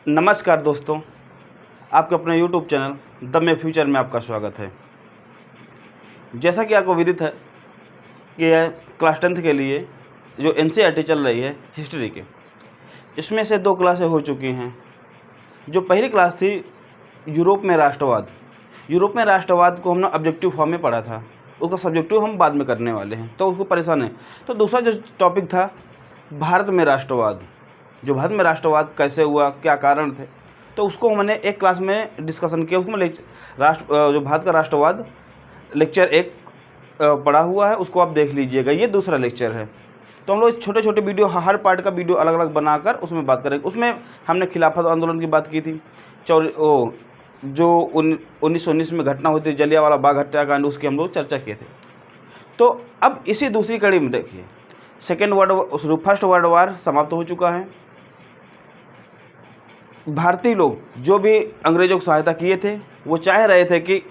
नमस्कार दोस्तों, आपके अपने YouTube channel the may future में आपका स्वागत है। जैसा कि आपको विदित है कि यह क्लास 10th के लिए जो NCERT चल रही है हिस्ट्री के, इसमें से 2 क्लासें हो चुकी हैं। जो पहली क्लास थी यूरोप में राष्ट्रवाद। यूरोप में राष्ट्रवाद को हमने ऑब्जेक्टिव फॉर्म में पढ़ा था, उसका सब्जेक्टिव हम बाद में करने वाले हैं, तो उसको परेशान है। तो दूसरा जो टॉपिक था भारत में राष्ट्रवाद, जो भारत में राष्ट्रवाद कैसे हुआ, क्या कारण थे, तो उसको मैंने एक क्लास में डिस्कशन किया। उसमें जो भारत का राष्ट्रवाद लेक्चर 1 पढ़ा हुआ है, उसको आप देख लीजिएगा। ये दूसरा लेक्चर है। तो हम लोग छोटे छोटे वीडियो, हर पार्ट का वीडियो अलग अलग बनाकर उसमें बात करेंगे। उसमें हमने खिलाफत आंदोलन की बात की थी, जो 1919 में घटना हुई थी, जलियांवाला बाग हत्याकांड, उसकी हम लोग चर्चा किए थे। तो अब इसी दूसरी कड़ी में देखिए, फर्स्ट वर्ल्ड वार समाप्त हो चुका है। भारतीय लोग जो भी अंग्रेज़ों को सहायता किए थे, वो चाह रहे थे कि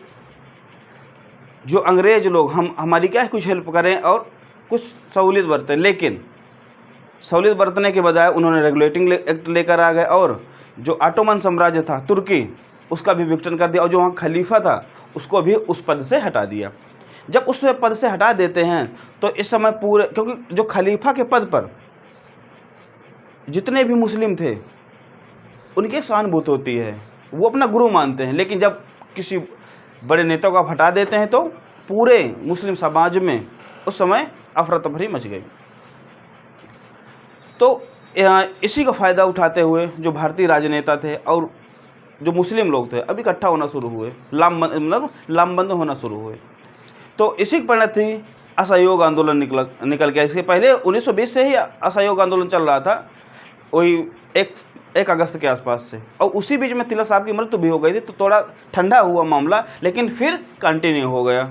जो अंग्रेज़ लोग हमारी क्या कुछ हेल्प करें और कुछ सहूलियत बरतें। लेकिन सहूलियत बरतने के बजाय उन्होंने रेगुलेटिंग एक्ट लेकर आ गए और जो ऑटोमन साम्राज्य था तुर्की, उसका भी विघटन कर दिया और जो वहाँ खलीफा था उसको भी उस पद से हटा दिया। जब उस पद से हटा देते हैं तो इस समय पूरे, क्योंकि जो खलीफा के पद पर जितने भी मुस्लिम थे उनकी एक सहानुभूति होती है, वो अपना गुरु मानते हैं। लेकिन जब किसी बड़े नेता को आप हटा देते हैं तो पूरे मुस्लिम समाज में उस समय अफरा तफरी मच गई। तो इसी का फ़ायदा उठाते हुए जो भारतीय राजनेता थे और जो मुस्लिम लोग थे अब इकट्ठा होना शुरू हुए, लामबंद होना शुरू हुए। तो इसी की परिणति थी असहयोग आंदोलन निकल गया। इसके पहले 1920 से ही असहयोग आंदोलन चल रहा था, वही 1 अगस्त के आसपास से, और उसी बीच में तिलक साहब की मृत्यु भी हो गई थी। तो थोड़ा ठंडा हुआ मामला, लेकिन फिर कंटिन्यू हो गया।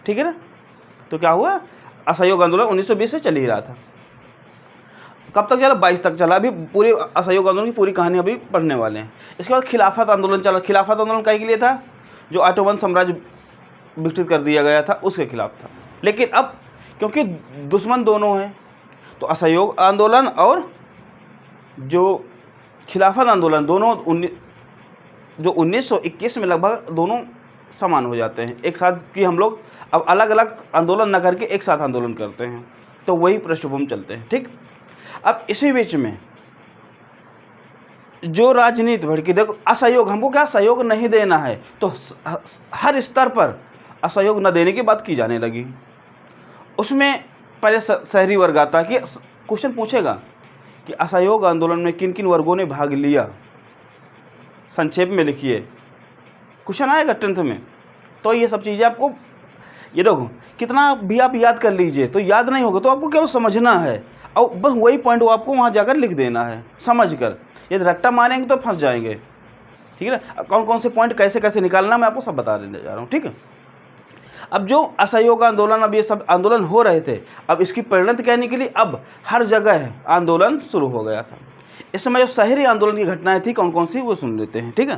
ठीक है ना। तो क्या हुआ, असहयोग आंदोलन 1920 से चल ही रहा था। कब तक चला, 22 तक चला। अभी पूरी असहयोग आंदोलन की पूरी कहानी अभी पढ़ने वाले हैं। इसके बाद खिलाफत आंदोलन चला। खिलाफत आंदोलन कई के लिए था, जो ऑटोमन साम्राज्य विकसित कर दिया गया था उसके खिलाफ था। लेकिन अब क्योंकि दुश्मन दोनों हैं, तो असहयोग आंदोलन और जो खिलाफत आंदोलन दोनों जो 1921 में लगभग दोनों समान हो जाते हैं एक साथ, कि हम लोग अब अलग अलग आंदोलन न करके एक साथ आंदोलन करते हैं। तो वही पृष्ठभूमि चलते हैं। ठीक। अब इसी बीच में जो राजनीति भड़की, देखो असहयोग, हमको क्या सहयोग नहीं देना है, तो हर स्तर पर असहयोग न देने की बात की जाने लगी। उसमें पहले शहरी वर्ग आता है कि क्वेश्चन पूछेगा कि असहयोग आंदोलन में किन किन वर्गों ने भाग लिया, संक्षेप में लिखिए, क्वेश्चन आएगा 10th में। तो ये सब चीज़ें आपको, ये देखो कितना भी आप याद कर लीजिए तो याद नहीं होगा, तो आपको केवल समझना है और बस वही पॉइंट वो आपको वहाँ जाकर लिख देना है समझ कर। यदि रट्टा मारेंगे तो फंस जाएंगे। ठीक है ना। कौन कौन से पॉइंट कैसे कैसे निकालना मैं आपको सब बता देने जा रहा हूँ। ठीक है। अब जो असहयोग आंदोलन, अब ये सब आंदोलन हो रहे थे, अब इसकी परिणति कहने के लिए अब हर जगह आंदोलन शुरू हो गया था। इस समय जो शहरी आंदोलन की घटनाएं थी कौन कौन सी, वो सुन लेते हैं। ठीक है।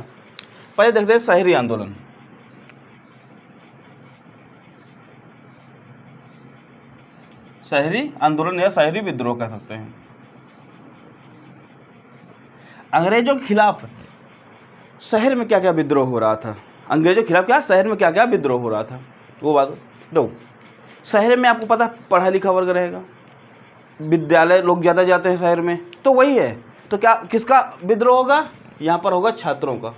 पहले देखते हैं शहरी आंदोलन। शहरी आंदोलन या शहरी विद्रोह कह सकते हैं। अंग्रेजों के खिलाफ शहर में क्या क्या विद्रोह हो रहा था, अंग्रेजों के खिलाफ क्या शहर में क्या क्या विद्रोह हो रहा था, वो बात दो। शहर में आपको पता पढ़ा लिखा वर्ग रहेगा, विद्यालय लोग ज़्यादा जाते हैं शहर में, तो वही है। तो क्या किसका विद्रोह होगा, यहाँ पर होगा छात्रों का।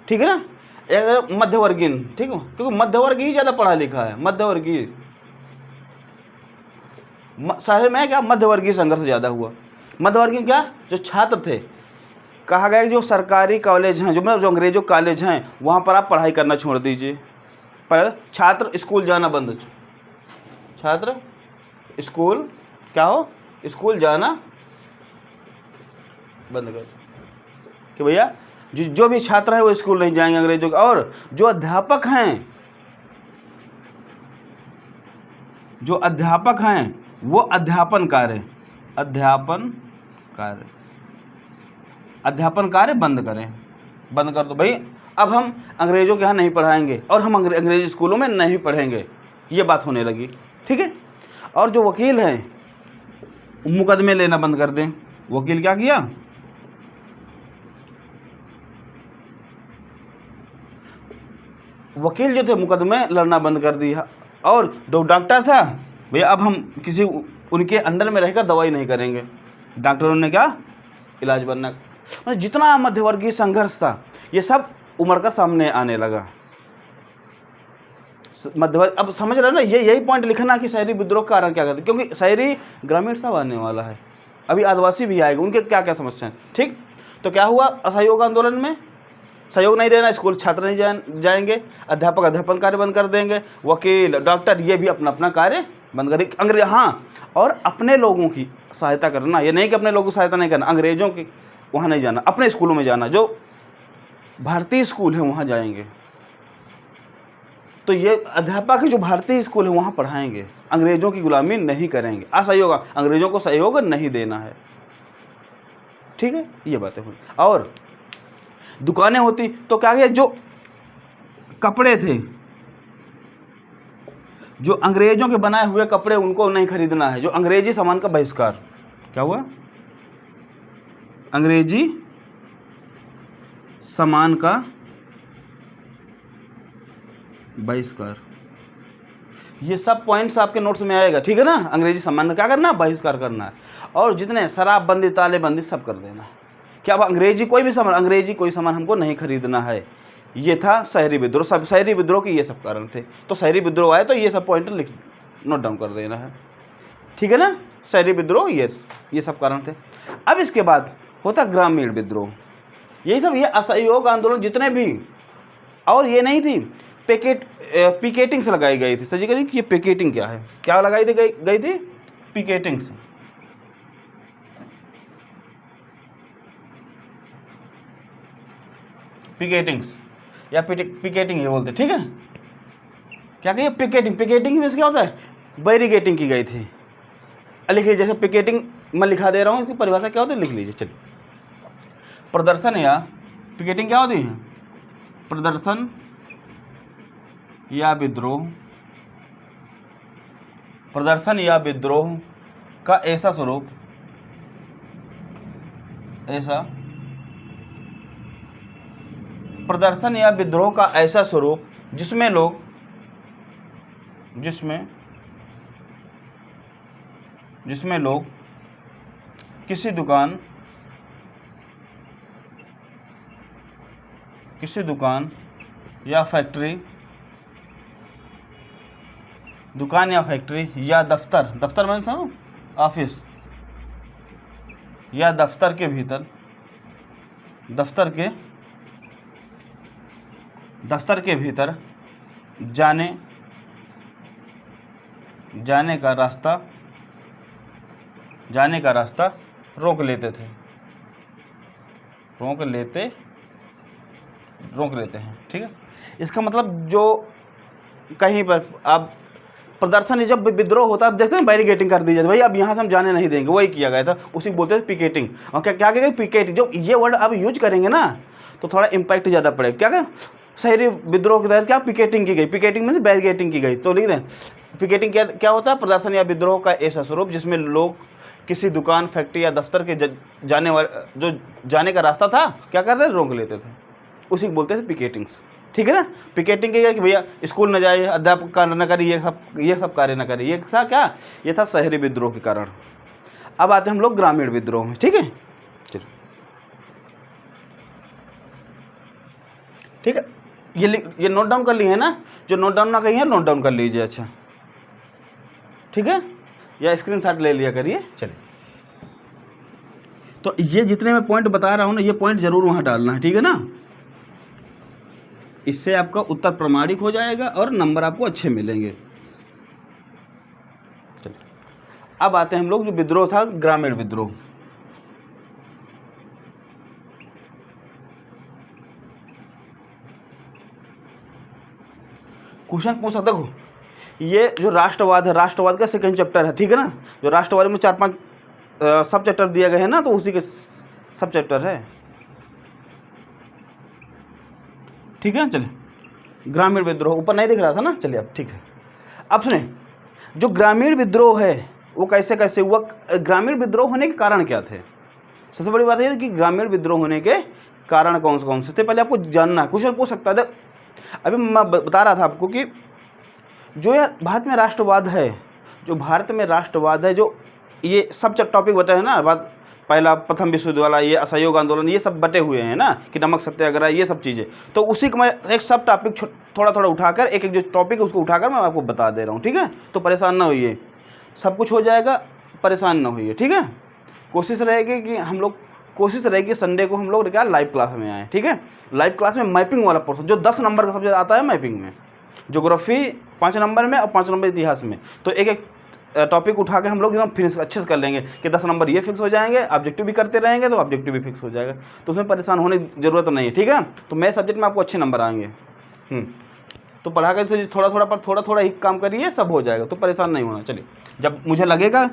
ठीक है ना। एक मध्यवर्गीय, ठीक है, क्योंकि मध्यवर्ग ही ज़्यादा पढ़ा लिखा है। मध्यवर्गीय शहर में क्या मध्यवर्गीय संघर्ष ज़्यादा हुआ। मध्यवर्गीय क्या, जो छात्र थे, कहा गया कि जो सरकारी कॉलेज हैं, जो मतलब जो अंग्रेजों कॉलेज हैं, वहाँ पर आप पढ़ाई करना छोड़ दीजिए। पर छात्र स्कूल जाना बंद, छात्र स्कूल क्या हो, स्कूल जाना बंद कर कि भैया जो भी छात्र है वो स्कूल नहीं जाएंगे अंग्रेजों के। और जो अध्यापक हैं वो अध्यापन कार्य बंद कर दो भाई। अब हम अंग्रेजों के यहाँ नहीं पढ़ाएंगे और हम अंग्रेजी स्कूलों में नहीं पढ़ेंगे, ये बात होने लगी। ठीक है। और जो वकील हैं मुकदमे लेना बंद कर दें। वकील क्या किया, वकील जो थे मुकदमे लड़ना बंद कर दिया। और जो डॉक्टर था, भैया अब हम किसी उनके अंडर में रहकर दवाई नहीं करेंगे, डॉक्टरों ने क्या इलाज बनना। मतलब जितना मध्यवर्गीय संघर्ष था ये सब उमड़ कर सामने आने लगा। मध्यवर्ग अब समझ रहे हो ना, ये यही पॉइंट लिखना कि शहरी विद्रोह का कारण क्या कहते हैं, क्योंकि शहरी ग्रामीण सब आने वाला है, अभी आदिवासी भी आएगा, उनके क्या क्या समस्या है। ठीक, तो क्या हुआ असहयोग आंदोलन में, सहयोग नहीं देना, स्कूल छात्र नहीं जाएंगे, अध्यापक अध्यापन कार्य बंद कर देंगे, वकील डॉक्टर ये भी अपना अपना कार्य बंद करेंगे। अंग्रेज, हाँ, और अपने लोगों की सहायता करना, ये नहीं कि अपने लोगों की सहायता नहीं करना, अंग्रेजों की वहाँ नहीं जाना, अपने स्कूलों में जाना, जो भारतीय स्कूल है वहाँ जाएंगे। तो ये अध्यापक जो भारतीय स्कूल है वहाँ पढ़ाएंगे, अंग्रेजों की गुलामी नहीं करेंगे, असहयोग, अंग्रेजों को सहयोग नहीं देना है। ठीक है, ये बातें हुई। और दुकानें होती तो क्या किया, जो कपड़े थे, जो अंग्रेजों के बनाए हुए कपड़े उनको नहीं खरीदना है, जो अंग्रेजी सामान का बहिष्कार। क्या हुआ, अंग्रेजी सामान का बहिष्कार। ये सब पॉइंट्स आपके नोट्स में आएगा, ठीक है ना। अंग्रेजी सामान का क्या करना, बहिष्कार करना है। और जितने शराबबंदी तालेबंदी सब कर देना। क्या अब अंग्रेजी कोई भी सामान, अंग्रेजी कोई सामान हमको नहीं खरीदना है। ये था शहरी विद्रोह, सब शहरी विद्रोह के ये सब कारण थे। तो शहरी विद्रोह आए तो ये सब पॉइंट लिख नोट डाउन कर देना है, ठीक है ना। शहरी विद्रोह ये सब कारण थे। अब इसके बाद होता ग्रामीण विद्रोह। यही सब, ये असहयोग आंदोलन जितने भी, और ये नहीं थी पिकेटिंग्स लगाई गई थी। सजी करिए कि ये पिकेटिंग क्या है, क्या लगाई थी गई थी, पिकेटिंग्स। पिकेटिंग्स या पिकेटिंग ये बोलते, ठीक है। क्या कहिए, पिकेटिंग। पिकेटिंग में क्या होता है, बैरिगेटिंग की गई थी। लिख लीजिए, जैसे पिकेटिंग मैं लिखा दे रहा हूँ, इसकी परिभाषा क्या होती है लिख लीजिए। चलिए, प्रदर्शन या पिकेटिंग क्या होती है, प्रदर्शन या विद्रोह, प्रदर्शन या विद्रोह का ऐसा स्वरूप, ऐसा प्रदर्शन या विद्रोह का ऐसा स्वरूप जिसमें लोग किसी दुकान या फैक्ट्री, या दफ्तर में समझो ऑफिस, या दफ्तर के भीतर, दफ्तर के भीतर जाने का रास्ता रोक लेते हैं, ठीक है। इसका मतलब जो कहीं पर अब प्रदर्शन, जब विद्रोह होता है, अब देखते हैं बैरिगेटिंग कर दी जाती है, भाई अब यहाँ से हम जाने नहीं देंगे, वही किया गया था, उसी बोलते थे पिकेटिंग। और क्या कहेंगे, पिकेटिंग। जो ये वर्ड अब यूज करेंगे ना तो थोड़ा इम्पैक्ट ज़्यादा पड़ेगा। क्या कहें, शहरी विद्रोह के तहत क्या पिकेटिंग की गई, पिकेटिंग में से बैरिगेटिंग की गई। तो लिख दें, पिकेटिंग क्या होता है, प्रदर्शन या विद्रोह का ऐसा स्वरूप जिसमें लोग किसी दुकान, फैक्ट्री या दफ्तर के जाने का रास्ता था, क्या करते थे, रोक लेते थे, उसी को बोलते थे पिकेटिंग्स, ठीक है ना। पिकेटिंग की कि भैया स्कूल न जाइए, अध्यापक कार्य न करिए, ये सब कार्य न करिए। ये था क्या, ये था शहरी विद्रोह के कारण। अब आते हैं हम लोग ग्रामीण विद्रोह में, ठीक है। चलो, ठीक है, ये नोट डाउन कर लिए है ना, जो नोट डाउन ना कही है नोट डाउन कर लीजिए। अच्छा, ठीक है, या स्क्रीनशॉट ले लिया करिए। चलिए, तो ये जितने मैं पॉइंट बता रहा हूँ ना, ये पॉइंट जरूर वहाँ डालना है, ठीक है ना। इससे आपका उत्तर प्रमाणिक हो जाएगा और नंबर आपको अच्छे मिलेंगे। चलिए, अब आते हैं हम लोग, जो विद्रोह था ग्रामीण विद्रोह। क्वेश्चन पूछ सकते, देखो ये जो राष्ट्रवाद है, राष्ट्रवाद का सेकंड चैप्टर है, ठीक है ना। जो राष्ट्रवाद में 4-5 सब चैप्टर दिए गए हैं ना, तो उसी के सब चैप्टर है, ठीक है ना। चलिए, ग्रामीण विद्रोह ऊपर नहीं दिख रहा था ना, चलिए अब ठीक है। अब सुने, जो ग्रामीण विद्रोह है वो कैसे कैसे हुआ, ग्रामीण विद्रोह होने के कारण क्या थे। सबसे बड़ी बात है कि ग्रामीण विद्रोह होने के कारण कौन से थे, पहले आपको जानना है। क्वेश्चन पूछ सकता है। अभी मैं बता रहा था आपको कि जो यह भारत में राष्ट्रवाद है, जो ये सब टॉपिक बताए हैं ना, बात पहला प्रथम विश्व युद्ध वाला, ये असहयोग आंदोलन, ये सब बटे हुए हैं ना, कि नमक सत्याग्रह, ये सब चीज़ें। तो उसी को मैं एक सब टॉपिक थोड़ा थोड़ा उठाकर, एक एक जो टॉपिक है उसको उठाकर मैं आपको बता दे रहा हूँ, ठीक है। तो परेशान ना होइए, सब कुछ हो जाएगा, परेशान ना होइए, ठीक है। कोशिश रहेगी संडे को हम लोग क्या लाइव क्लास में आए, ठीक है। लाइव क्लास में मैपिंग वाला पोर्शन जो 10 नंबर का सब्जेक्ट आता है मैपिंग में, ज्योग्राफी 5 नंबर में और 5 नंबर इतिहास में, तो एक एक टॉपिक उठा के हम लोग एकदम फिनिश अच्छे से कर लेंगे कि 10 नंबर ये फिक्स हो जाएंगे, ऑब्जेक्टिव भी करते रहेंगे तो ऑब्जेक्टिव भी फिक्स हो जाएगा, तो उसमें परेशान होने की ज़रूरत नहीं है, ठीक है। तो मेरे सब्जेक्ट में आपको अच्छे नंबर आएंगे। तो पढ़ा कर थोड़ा थोड़ा ही काम करिए, सब हो जाएगा, तो परेशान नहीं होना। चलिए, जब मुझे लगेगा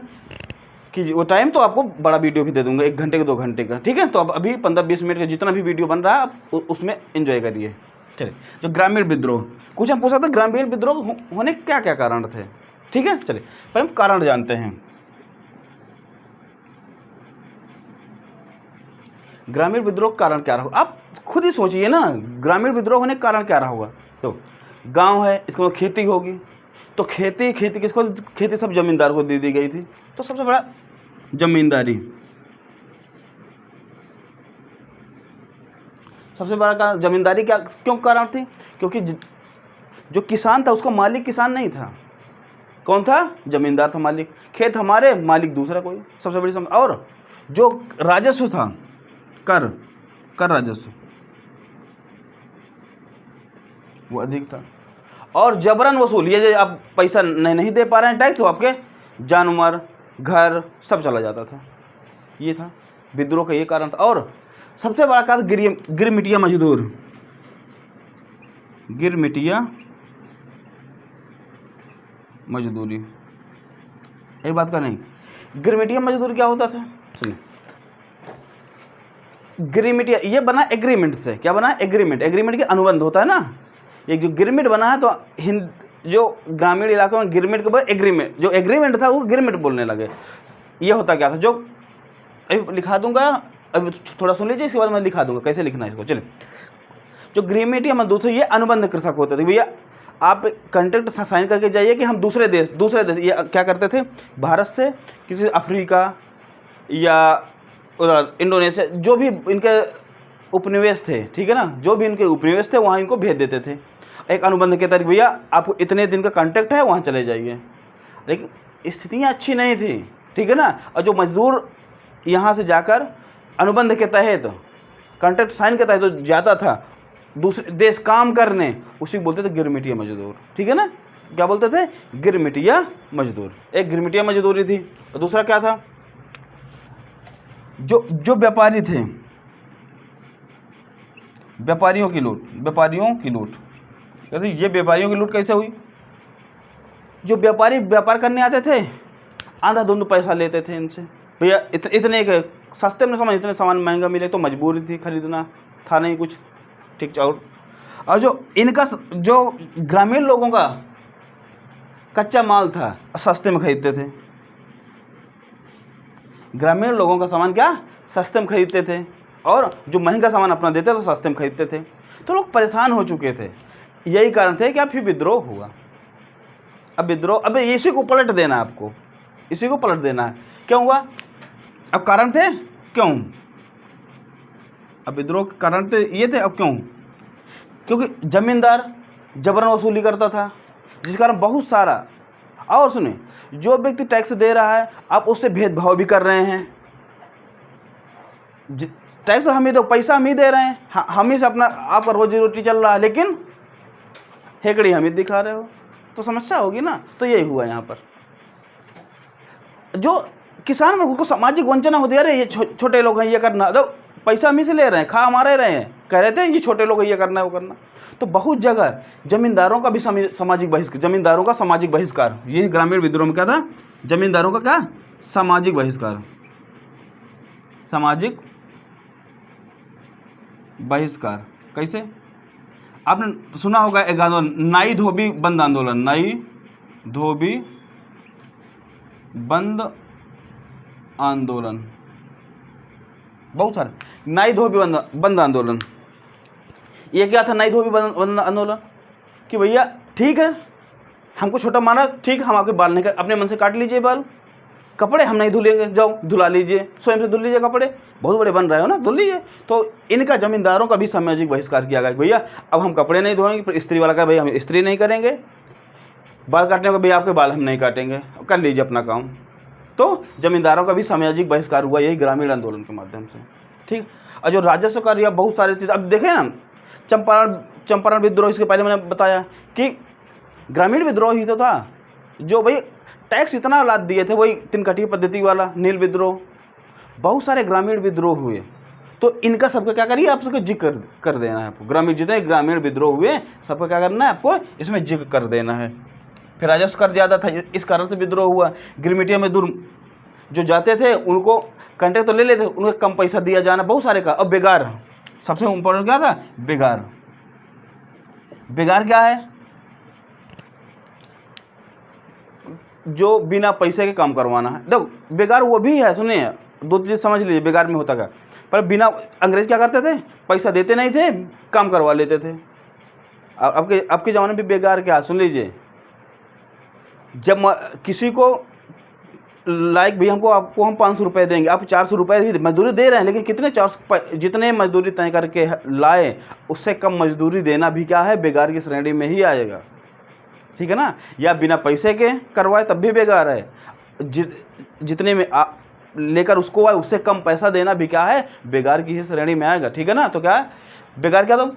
कि वो टाइम तो आपको बड़ा वीडियो भी दे दूंगा, 1 घंटे का 2 घंटे का, ठीक है। तो अब अभी 15-20 मिनट का जितना भी वीडियो बन रहा है आप उसमें एंजॉय करिए। चलिए, जो ग्रामीण विद्रोह, कुछ हम पूछ सकते हैं ग्रामीण विद्रोह होने के क्या क्या कारण थे, ठीक है। चलिए पहले हम कारण जानते हैं। ग्रामीण विद्रोह का कारण क्या रहा होगा, आप खुद ही सोचिए ना, ग्रामीण विद्रोह होने का कारण क्या रहा होगा। तो गांव है, इसको खेती होगी, तो खेती किसको, खेती सब जमींदार को दे दी गई थी, तो सबसे बड़ा जमींदारी, सबसे बड़ा कारण जमींदारी क्या क्यों कारण थी, क्योंकि जो किसान था उसको मालिक किसान नहीं था, कौन था, जमींदार था मालिक, खेत हमारे, मालिक दूसरा कोई, सबसे बड़ी समझ। और जो राजस्व था, कर राजस्व वो अधिक था, और जबरन वसूल, ये जो आप पैसा नहीं दे पा रहे हैं टैक्स, तो आपके जानवर घर सब चला जाता था, ये था विद्रोह का ये कारण था। और सबसे बड़ा कारण गिरमिटिया मजदूर, गिरमिटिया मजदूरी, एक बात का नहीं, गिरमिटिया मजदूर क्या होता था, सुनिए। गिरमिटिया ये बना एग्रीमेंट से, क्या बना, एग्रीमेंट के अनुबंध होता है ना, ये जो गिरमिट बना है, तो जो ग्रामीण इलाकों में गिरमिट के बाद एग्रीमेंट, जो एग्रीमेंट था वो गिरमिट बोलने लगे। ये होता क्या था, जो अभी लिखा दूंगा, अभी थोड़ा सुन लीजिए, इसके बाद मैं लिखा दूंगा कैसे लिखना है इसको। चलिए, जो गिरमिट या मजदूर, ये अनुबंध कृषक होते थे। भैया आप कंट्रैक्ट साइन करके जाइए कि हम दूसरे देश ये क्या करते थे, भारत से किसी अफ्रीका या इंडोनेशिया, जो भी इनके उपनिवेश थे, ठीक है ना, जो भी इनके उपनिवेश थे वहाँ इनको भेज देते थे एक अनुबंध के तरीके, भैया आपको इतने दिन का कॉन्ट्रैक्ट है, वहाँ चले जाइए। लेकिन स्थितियाँ अच्छी नहीं थी, ठीक है ना, और जो मजदूर यहाँ से जाकर अनुबंध के तहत, कॉन्ट्रैक्ट साइन के तहत जो जाता था दूसरे देश काम करने, उसी को बोलते थे गिरमिटिया मजदूर, ठीक है ना, क्या बोलते थे, गिरमिटिया मजदूर। एक गिरमिटिया मजदूरी थी, और दूसरा क्या था, जो व्यापारी थे, व्यापारियों की लूट। कहते ये व्यापारियों की लूट कैसे हुई, जो व्यापारी व्यापार करने आते थे, आधा धुंध पैसा लेते थे इनसे, भैया इतने के सस्ते में सामान, इतने सामान महंगा मिले, तो मजबूरी थी खरीदना, था नहीं कुछ, ठीक। और जो इनका, जो ग्रामीण लोगों का कच्चा माल था, सस्ते में खरीदते थे, ग्रामीण लोगों का सामान क्या सस्ते में खरीदते थे, और जो महंगा सामान अपना देते तो सस्ते में खरीदते थे। तो लोग परेशान हो चुके थे, यही कारण थे कि अब फिर विद्रोह हुआ। अब इसी को पलट देना है आपको, इसी को पलट देना है। क्यों हुआ, अब कारण थे क्यों, अब विद्रोह के कारण तो ये थे, अब क्यों, क्योंकि जमींदार जबरन वसूली करता था, जिस कारण बहुत सारा, और सुने, जो व्यक्ति टैक्स दे रहा है आप उससे भेदभाव भी कर रहे हैं। टैक्स हम ही दो, पैसा हम ही दे रहे हैं, हम ही से अपना आपका रोजी रोटी चल रहा है, लेकिन हेकड़ी हम ही दिखा रहे हो, तो समस्या होगी ना। तो यही हुआ यहाँ पर, जो किसान वर्ग को सामाजिक वंचना होती है, अरे ये छोटे लोग हैं, ये करना, तो पैसा हम ही से ले रहे हैं, खा हमारे रहे हैं, कह रहे थे ये छोटे लोग हैं, ये करना है, वो करना। तो बहुत जगह जमींदारों का भी सामाजिक बहिष्कार, जमींदारों का सामाजिक बहिष्कार, ये ग्रामीण विद्रोह में क्या था, जमींदारों का क्या, सामाजिक बहिष्कार, सामाजिक बहिष्कार। कैसे, आपने सुना होगा एक आंदोलन, नाई धोबी बंद आंदोलन, नाई धोबी बंद आंदोलन, बहुत सारे। नाई धोबी बंद आंदोलन, ये क्या था? नाई धोबी बंद आंदोलन कि भैया ठीक है, हमको छोटा माना, ठीक, हम आपके बाल नहीं कर, अपने मन से काट लीजिए बाल, कपड़े हम नहीं धुलेंगे, जाओ धुला लीजिए, स्वयं से धुल लीजिए कपड़े, बहुत बड़े बन रहे हो ना, धुल लीजिए। तो इनका जमींदारों का भी सामाजिक बहिष्कार किया गया, भैया अब हम कपड़े नहीं धोएंगे, पर स्त्री वाला का भैया हम स्त्री नहीं करेंगे, बाल काटने को भैया आपके बाल हम नहीं काटेंगे, कर लीजिए अपना काम। तो जमींदारों का भी सामाजिक बहिष्कार हुआ यही ग्रामीण आंदोलन के माध्यम से, ठीक। और जो राजस्व का या बहुत सारे चीज़, अब देखें ना, चंपारण विद्रोह, इसके पहले मैंने बताया कि ग्रामीण विद्रोह ही तो था, जो भाई टैक्स इतना लाद दिए थे, वही तिनकटी पद्धति वाला नील विद्रोह, बहुत सारे ग्रामीण विद्रोह हुए। तो इनका सबका क्या करिए, आप सबको जिक्र कर देना है आपको, ग्रामीण जितने ग्रामीण विद्रोह हुए सबको क्या करना है आपको, इसमें जिक्र कर देना है। फिर राजस्व कर ज़्यादा था, इस कारण से विद्रोह हुआ। गिरमिटिया मजदूर जो जाते थे उनको कॉन्ट्रैक्ट तो ले लेते, उनको कम पैसा दिया जाना, बहुत सारे का। और बेगार, सबसे इम्पोर्टेंट क्या था? बेगार। बेगार क्या है? जो बिना पैसे के काम करवाना है। देखो बेगार वो भी है, सुनिए, दो चीज़ समझ लीजिए बेगार में होता क्या। पर बिना, अंग्रेज क्या करते थे, पैसा देते नहीं थे, काम करवा लेते थे। आपके ज़माने में बेगार क्या, सुन लीजिए, जब किसी को लाइक भी हमको, आपको हम 500 रुपये देंगे, आप 400 रुपये भी मजदूरी दे रहे हैं, लेकिन कितने 400, जितने मजदूरी तय करके लाए उससे कम मजदूरी देना भी क्या है, बेगार की श्रेणी में ही आएगा, ठीक है ना। या बिना पैसे के करवाए तब भी बेगार है, जितने में लेकर उसको आए उससे कम पैसा देना भी क्या है, बेगार की ही श्रेणी में आएगा, ठीक है ना। तो क्या है बेगार? क्या तो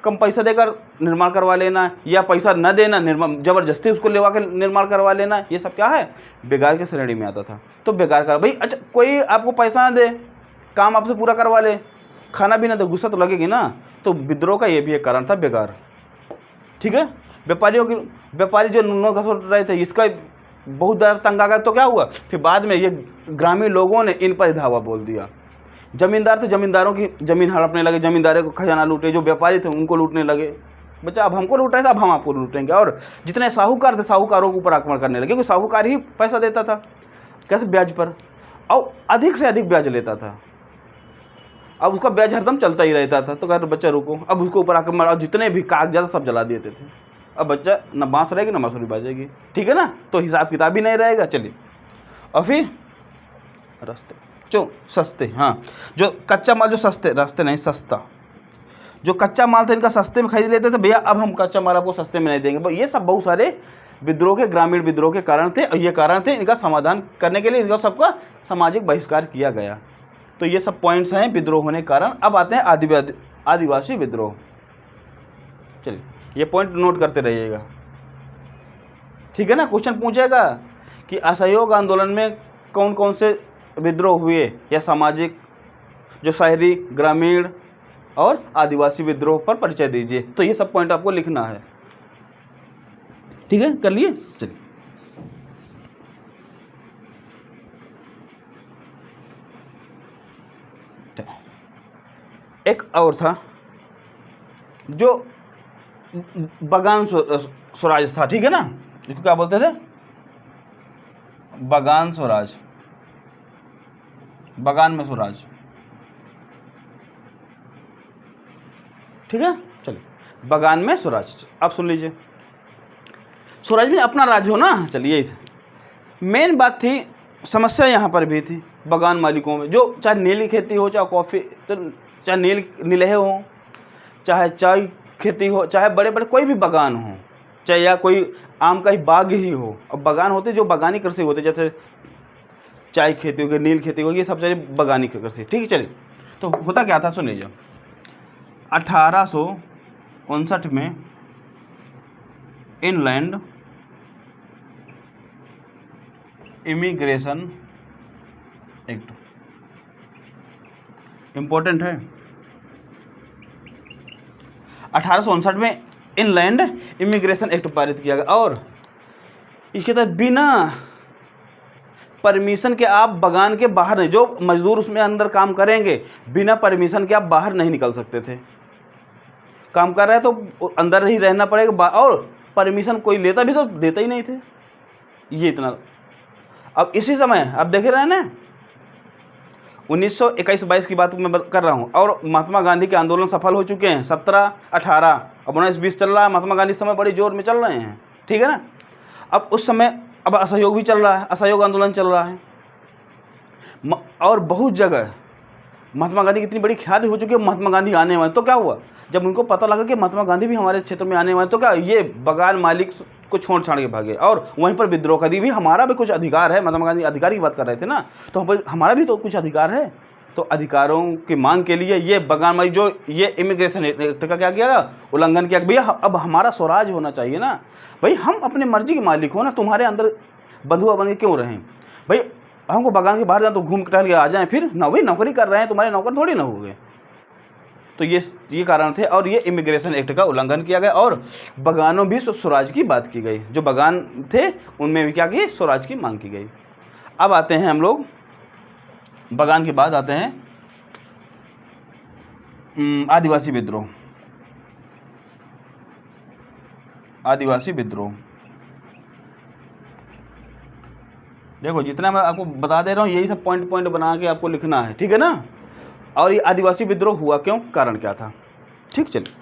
कम पैसा देकर निर्माण करवा लेना, या पैसा न देना, निर्माण जबरदस्ती उसको लेवा के निर्माण करवा लेना, ये सब क्या है, बेगार की श्रेणी में आता था। तो बेगार का भाई, अच्छा कोई आपको पैसा ना दे, काम आपसे पूरा करवा ले, खाना भी ना दे, गुस्सा तो लगेगी ना। तो विद्रोह का ये भी एक कारण था, बेगार, ठीक है। व्यापारी जो नोट घसोट रहे थे, इसका बहुत ज़्यादा तंग आ गया। तो क्या हुआ, फिर बाद में ये ग्रामीण लोगों ने इन पर धावा बोल दिया। जमींदार थे, जमींदारों की ज़मीन हड़पने लगे, जमींदारों को खजाना लूटे, जो व्यापारी थे उनको लूटने लगे। बच्चा अब हमको लूट रहे थे, अब हम आपको लूटेंगे। और जितने साहूकार थे, साहूकारों के ऊपर आक्रमण करने लगे, क्योंकि साहूकार ही पैसा देता था, कैसे, ब्याज पर, और अधिक से अधिक ब्याज लेता था। अब उसका ब्याज हरदम चलता ही रहता था। तो कहते बच्चा रुको, अब उसको ऊपर आक्रमण, और जितने भी कागजात सब जला देते थे। अब बच्चा न बाँस रहेगी न बाँसुरी बाजेगी, ठीक है ना। तो हिसाब किताब भी नहीं रहेगा। चलिए, और फिर रास्ते जो सस्ते, हाँ, जो कच्चा माल जो सस्ते, रास्ते नहीं सस्ता, जो कच्चा माल था इनका सस्ते में खरीद लेते थे, भैया अब हम कच्चा माल आपको सस्ते में नहीं देंगे। ये सब बहुत सारे विद्रोह के, ग्रामीण विद्रोह के कारण थे, और ये कारण थे। इनका समाधान करने के लिए इनका सबका सामाजिक बहिष्कार किया गया। तो ये सब पॉइंट्स हैं विद्रोह होने के कारण। अब आते हैं आदिवासी विद्रोह। चलिए, ये पॉइंट नोट करते रहिएगा, ठीक है ना। क्वेश्चन पूछेगा कि असहयोग आंदोलन में कौन कौन से विद्रोह हुए, या सामाजिक, जो शहरी, ग्रामीण और आदिवासी विद्रोह पर परिचय दीजिए। तो ये सब पॉइंट आपको लिखना है, ठीक है, कर लिए। चलिए, एक और था जो बगान स्वराज था, ठीक है ना। इसको क्या बोलते थे, बगान स्वराज, बगान में स्वराज, ठीक है। चलिए, बगान में स्वराज, आप सुन लीजिए। स्वराज में अपना राज हो ना। चलिए, मेन बात थी, समस्या यहाँ पर भी थी बगान मालिकों में, जो चाहे नील की खेती हो, चाहे कॉफ़ी, तो चाहे नीलहे हो, चाहे चाय खेती हो, चाहे बड़े बड़े कोई भी बगान हो, चाहे या कोई आम का ही बाग ही हो। अब बगान होते जो बगानी कृषि होते, जैसे चाय खेती होगी, नील खेती होगी, ये सब चीज़ें बगानी कृषि, ठीक है। चलिए, तो होता क्या था, सुन लीजिए। 1859 में इनलैंड इमिग्रेशन एक्ट, इम्पोर्टेंट है। 1859 में इनलैंड इमिग्रेशन एक्ट पारित किया गया, और इसके तहत बिना परमिशन के आप बगान के बाहर नहीं, जो मजदूर उसमें अंदर काम करेंगे, बिना परमिशन के आप बाहर नहीं निकल सकते थे। काम कर रहे हैं तो अंदर ही रहना पड़ेगा, और परमिशन कोई लेता भी तो देता ही नहीं थे। ये इतना, अब इसी समय आप देख रहे हैं ना, 1921-22 की बात मैं कर रहा हूँ, और महात्मा गांधी के आंदोलन सफल हो चुके हैं। 17, 18, अब 19-20 चल रहा है, महात्मा गांधी इस समय बड़ी जोर में चल रहे हैं, ठीक है ना। अब उस समय अब असहयोग भी चल रहा है, असहयोग आंदोलन चल रहा है, और बहुत जगह महात्मा गांधी की इतनी बड़ी ख्याति हो चुकी है, महात्मा गांधी आने वाले। तो क्या हुआ, जब उनको पता लगा कि महात्मा गांधी भी हमारे क्षेत्र में आने वाले, तो क्या ये बगान मालिक को छोड़ छाड़ के भागे और वहीं पर विद्रोह कर दी। भी हमारा भी कुछ अधिकार है, महात्मा गांधी अधिकार की बात कर रहे थे ना, तो हमारा भी तो कुछ अधिकार है। तो अधिकारों की मांग के लिए ये बगान मालिक जो ये इमिग्रेशन एक्ट का क्या किया, उल्लंघन किया। भैया अब हमारा स्वराज होना चाहिए ना भाई, हम अपने मर्जी के मालिक हो ना, तुम्हारे अंदर बंधुआ बन के क्यों रहें भाई। हमको बगान के बाहर जाए तो घूम टहल के आ जाएं, फिर ना भाई नौकरी कर रहे हैं, तुम्हारे नौकर थोड़ी ना हो गए। तो ये कारण थे, और ये इमिग्रेशन एक्ट का उल्लंघन किया गया, और बगानों भी स्वराज की बात की गई। जो बगान थे उनमें भी क्या की, स्वराज की मांग की गई। अब आते हैं हम लोग बगान के बाद आते हैं आदिवासी विद्रोह। आदिवासी विद्रोह देखो, जितना मैं आपको बता दे रहा हूँ यही सब पॉइंट पॉइंट बना के आपको लिखना है, ठीक है ना। और ये आदिवासी विद्रोह हुआ क्यों, कारण क्या था, ठीक। चलिए,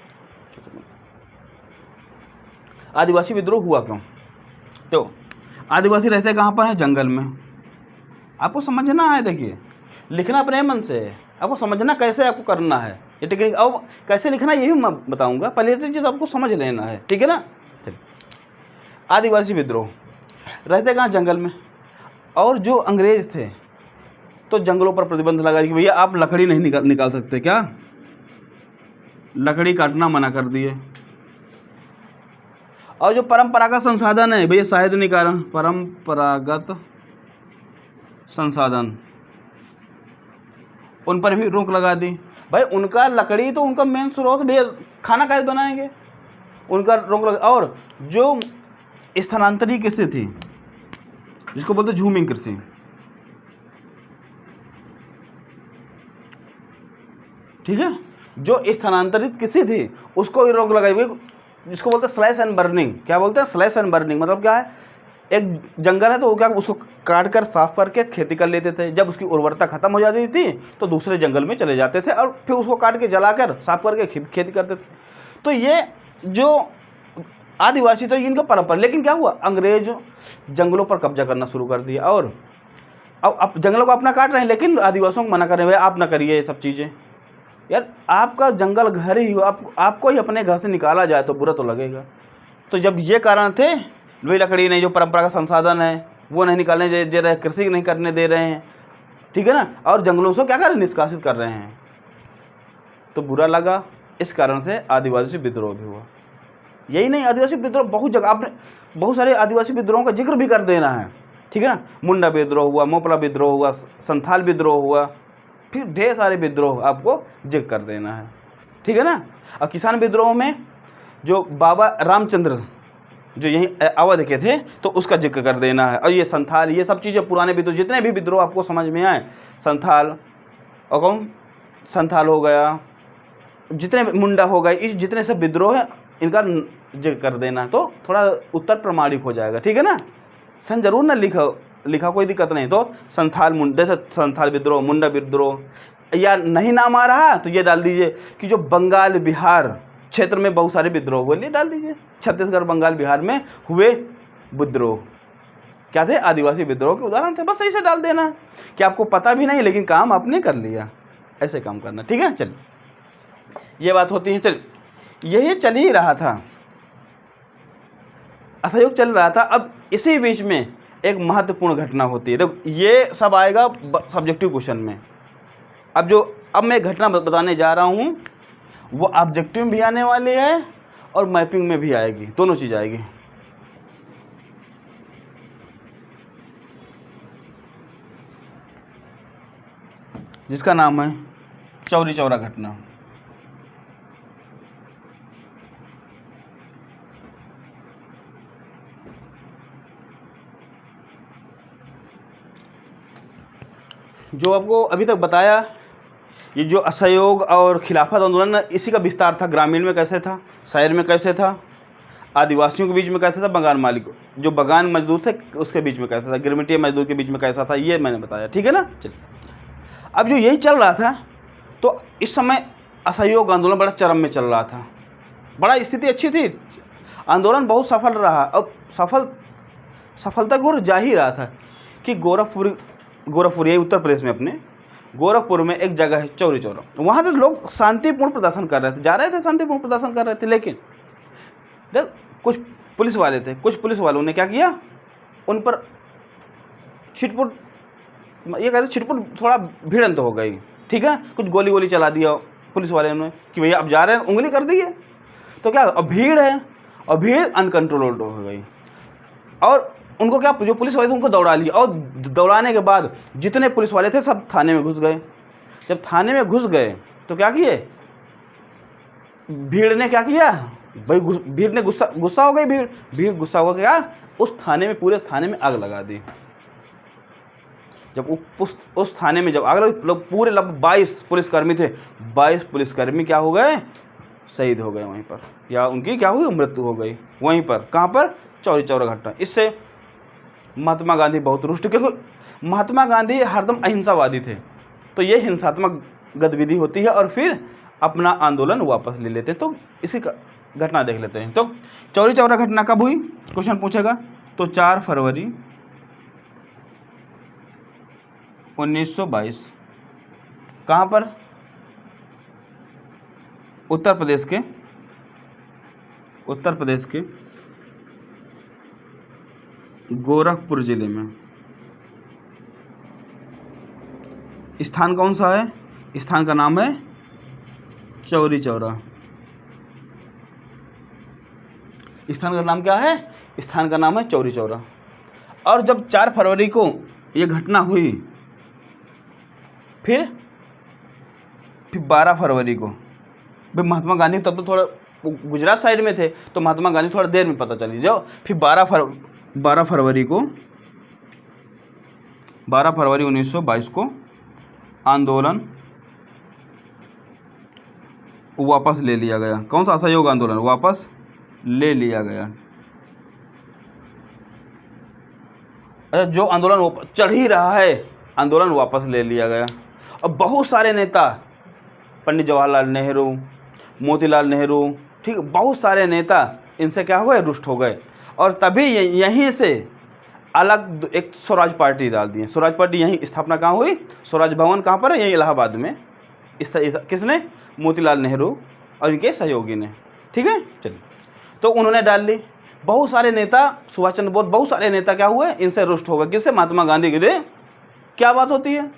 आदिवासी विद्रोह हुआ क्यों। तो आदिवासी रहते कहाँ पर है, जंगल में। आपको समझना है, देखिए लिखना अपने मन से है, आपको समझना कैसे आपको करना है ये टेक्निक, और कैसे लिखना ये भी मैं बताऊंगा, पहले से चीज़ आपको समझ लेना है, ठीक है ना। चलिए, आदिवासी विद्रोह रहते कहाँ, जंगल में। और जो अंग्रेज थे तो जंगलों पर प्रतिबंध लगा कि भैया आप लकड़ी नहीं निकाल सकते, क्या लकड़ी काटना मना कर दिए। और जो परंपरागत संसाधन है भैया, शायद निकारण, परंपरागत संसाधन, उन पर भी रोक लगा दी। भाई उनका लकड़ी तो उनका मेन स्रोत, भैया खाना कैसे बनाएंगे, उनका रोक लगा। और जो स्थानांतरित कृषि थी, जिसको बोलते झूमिंग कृषि, ठीक है, जो स्थानांतरित कृषि थी उसको रोक लगाई हुई, जिसको बोलते हैं स्लैश एंड बर्निंग। क्या बोलते हैं, स्लैश एंड बर्निंग। मतलब क्या है, एक जंगल है तो वो क्या, उसको काट कर साफ करके खेती कर लेते थे। जब उसकी उर्वरता खत्म हो जाती थी तो दूसरे जंगल में चले जाते थे और फिर उसको काट के जलाकर साफ करके खेती करते थे। तो ये जो आदिवासी तो इनका परंपरा, लेकिन क्या हुआ, अंग्रेज जंगलों पर कब्जा करना शुरू कर दिया, और अब जंगलों को अपना काट रहे हैं, लेकिन आदिवासियों को मना कर रहे हैं, आप ना करिए ये सब चीज़ें। यार आपका जंगल घर ही हो, आपको ही अपने घर से निकाला जाए तो बुरा तो लगेगा। तो जब ये कारण थे, लोही लकड़ी नहीं, जो परंपरा का संसाधन है वो नहीं निकालने दे रहे, कृषि नहीं करने दे रहे हैं, ठीक है ना, और जंगलों से क्या कर रहे हैं, निष्कासित कर रहे हैं, तो बुरा लगा। इस कारण से आदिवासी विद्रोह भी हुआ। यही नहीं, आदिवासी विद्रोह बहुत जगह, आपने बहुत सारे आदिवासी विद्रोहों का जिक्र भी कर देना है, ठीक है ना। मुंडा विद्रोह हुआ, मोपला विद्रोह हुआ, संथाल विद्रोह हुआ, फिर ढेर सारे विद्रोह आपको जिक्र कर देना है, ठीक है ना। और किसान विद्रोह में जो बाबा रामचंद्र जो यहीं अवध के थे तो उसका जिक्र कर देना है। और ये संथाल, ये सब चीज़ें पुराने विद्रोह, जितने भी विद्रोह आपको समझ में आए, संथाल और कौन, संथाल हो गया, जितने मुंडा हो गए, इस जितने सब विद्रोह हैं इनका जिक्र कर देना, तो थोड़ा उत्तर प्रमाणिक हो जाएगा, ठीक है ना। सन जरूर ना लिखा कोई दिक्कत नहीं। तो संथाल, मुंडे से संथाल विद्रोह, मुंडा विद्रोह, या नहीं नाम आ रहा तो ये डाल दीजिए कि जो बंगाल बिहार क्षेत्र में बहुत सारे विद्रोह हुए, लिए डाल दीजिए छत्तीसगढ़ बंगाल बिहार में हुए विद्रोह क्या थे, आदिवासी विद्रोह के उदाहरण थे। बस ऐसे डाल देना कि आपको पता भी नहीं लेकिन काम आपने कर लिया, ऐसे काम करना, ठीक है। चलिए ये बात होती है। चलिए यही चल ही रहा था, असहयोग चल रहा था। अब इसी बीच में एक महत्वपूर्ण घटना होती है। देखो ये सब आएगा सब्जेक्टिव क्वेश्चन में। अब मैं घटना बताने जा रहा हूँ, वो ऑब्जेक्टिव में भी आने वाली है और मैपिंग में भी आएगी, दोनों चीज़ आएगी। जिसका नाम है चौरी चौरा घटना। जो आपको अभी तक बताया, ये जो असहयोग और खिलाफत आंदोलन, इसी का विस्तार था। ग्रामीण में कैसे था, शहर में कैसे था, आदिवासियों के बीच में कैसा था, बगान मालिक जो बगान मजदूर थे उसके बीच में कैसा था, गिरमिटिया मजदूर के बीच में कैसा था, ये मैंने बताया, ठीक है ना। चलिए, अब जो यही चल रहा था तो इस समय असहयोग आंदोलन बड़ा चरम में चल रहा था, बड़ा स्थिति अच्छी थी, आंदोलन बहुत सफल रहा। अब सफलता की ओर जा ही रहा था कि गोरखपुर यही उत्तर प्रदेश में, अपने गोरखपुर में एक जगह है चौरी चौरा, वहाँ से लोग शांतिपूर्ण प्रदर्शन कर रहे थे, जा रहे थे शांतिपूर्ण प्रदर्शन कर रहे थे, लेकिन जब कुछ पुलिस वाले थे, कुछ पुलिस वालों ने क्या किया, उन पर छिटपुट, ये कहते छिटपुट, थोड़ा भिड़ंत हो गई, ठीक है, कुछ गोली वोली चला दिया पुलिस वाले ने कि भैया अब जा रहे हैं, उंगली कर दी है, तो क्या अब भीड़ है, और भीड़ अनकंट्रोल्ड हो गई, और उनको क्या, जो पुलिस वाले थे उनको दौड़ा लिया, और दौड़ाने के बाद जितने पुलिस वाले थे सब थाने में घुस गए। जब थाने में घुस गए तो क्या किए, भीड़ ने क्या किया भाई, भीड़ ने गुस्सा हो गई, भीड़ गुस्सा हो गया, उस थाने में, पूरे थाने में आग लगा दी। जब उस थाने में जब आग लगी, लोग पूरे 22 पुलिसकर्मी थे, 22 पुलिसकर्मी क्या हो गए, शहीद हो गए वहीं पर, या उनकी क्या हुई, मृत्यु हो गई वहीं पर। कहाँ पर, चौरी चौरा घटना। इससे महात्मा गांधी बहुत रुष्ट, क्योंकि महात्मा गांधी हरदम अहिंसावादी थे, तो ये हिंसात्मक गतिविधि होती है और फिर अपना आंदोलन वापस ले लेते हैं। तो इसी का घटना देख लेते हैं। तो चौरी चौरा घटना कब हुई, क्वेश्चन पूछेगा, तो 4 फरवरी 1922। कहाँ पर, उत्तर प्रदेश के गोरखपुर जिले में। स्थान कौन सा है, स्थान का नाम है चौरी चौरा। स्थान का नाम क्या है, स्थान का नाम है चौरी चौरा। और जब 4 फरवरी को ये घटना हुई, फिर 12 फरवरी को, भाई महात्मा गांधी तब तो थोड़ा गुजरात साइड में थे, तो महात्मा गांधी थोड़ा देर में पता चली, जो फिर 12 फरवरी 1922 को आंदोलन वापस ले लिया गया। कौन सा, असहयोग आंदोलन वापस ले लिया गया। जो आंदोलन चढ़ ही रहा है, आंदोलन वापस ले लिया गया। और बहुत सारे नेता, पंडित जवाहरलाल नेहरू, मोतीलाल नेहरू, ठीक, बहुत सारे नेता इनसे क्या हुए, रुष्ट हो गए। और तभी यहीं से अलग एक स्वराज पार्टी डाल दी। स्वराज पार्टी यहीं स्थापना कहाँ हुई, स्वराज भवन कहाँ पर है, यहीं इलाहाबाद में। किसने, मोतीलाल नेहरू और इनके सहयोगी ने, ठीक है। चलिए, तो उन्होंने डाल ली। बहुत सारे नेता, सुभाष चंद्र बोस, बहुत सारे नेता क्या हुए, इनसे रुष्ट हो गए। किससे, महात्मा गांधी के लिए। क्या बात होती है,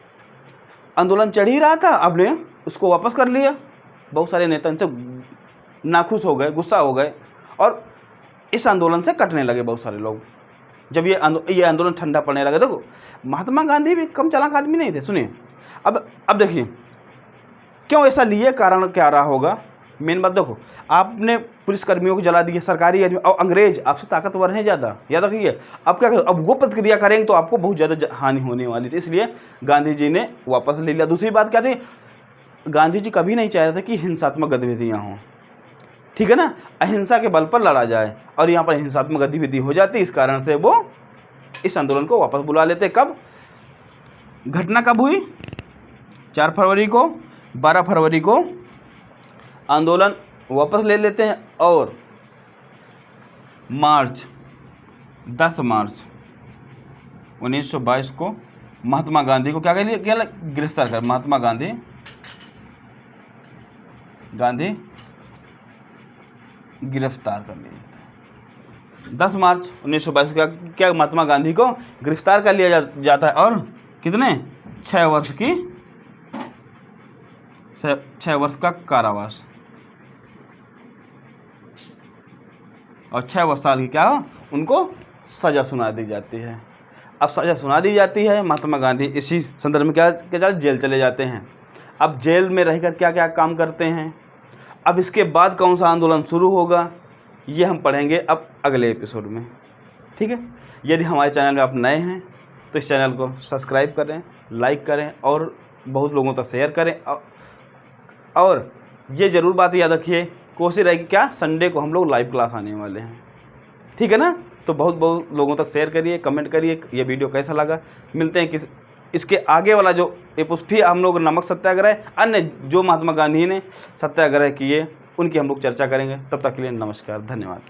आंदोलन चढ़ ही रहा था, आपने उसको वापस कर लिया। बहुत सारे नेता इनसे नाखुश हो गए, गुस्सा हो गए, और इस आंदोलन से कटने लगे बहुत सारे लोग। जब ये आंदोलन ठंडा पड़ने लगा, देखो महात्मा गांधी भी कम चालाक आदमी नहीं थे। सुनिए, अब देखिए क्यों ऐसा लिए, कारण क्या रहा होगा। मेन बात देखो, आपने पुलिसकर्मियों को जला दिया, सरकारी आदमी, और अंग्रेज आपसे ताकतवर हैं ज़्यादा, याद रखिए। अब क्या करें, अब वो प्रतिक्रिया करेंगे तो आपको बहुत ज़्यादा हानि होने वाली थी, इसलिए गांधी जी ने वापस ले लिया। दूसरी बात क्या थी, गांधी जी कभी नहीं चाह रहे थे कि हिंसात्मक गतिविधियाँ हों, ठीक है ना, अहिंसा के बल पर लड़ा जाए, और यहाँ पर हिंसात्मक गतिविधि हो जाती, इस कारण से वो इस आंदोलन को वापस बुला लेते। कब, घटना कब हुई, 4 फरवरी को, 12 फरवरी को आंदोलन वापस ले लेते हैं, और 10 मार्च 1922 को महात्मा गांधी को क्या गिरफ्तार कर, महात्मा गांधी गिरफ्तार कर लिया। 10 मार्च 1922 का क्या महात्मा गांधी को गिरफ्तार कर लिया जाता है, और कितने, 6 वर्ष का कारावास, और 6 साल की क्या उनको सज़ा सुना दी जाती है। अब सज़ा सुना दी जाती है, महात्मा गांधी इसी संदर्भ में क्या जेल चले जाते हैं। अब जेल में रहकर क्या क्या काम करते हैं, अब इसके बाद कौन सा आंदोलन शुरू होगा, ये हम पढ़ेंगे अब अगले एपिसोड में, ठीक है। यदि हमारे चैनल में आप नए हैं तो इस चैनल को सब्सक्राइब करें, लाइक करें, और बहुत लोगों तक शेयर करें। और ये ज़रूर बात याद रखिए, कोशिश रहेगी क्या, संडे को हम लोग लाइव क्लास आने वाले हैं। ठीक है ना। तो बहुत बहुत लोगों तक शेयर करिए, कमेंट करिए ये वीडियो कैसा लगा। मिलते हैं इसके आगे वाला जो फिर हम लोग नमक सत्याग्रह, अन्य जो महात्मा गांधी ने सत्याग्रह किए उनकी हम लोग चर्चा करेंगे। तब तक के लिए नमस्कार, धन्यवाद।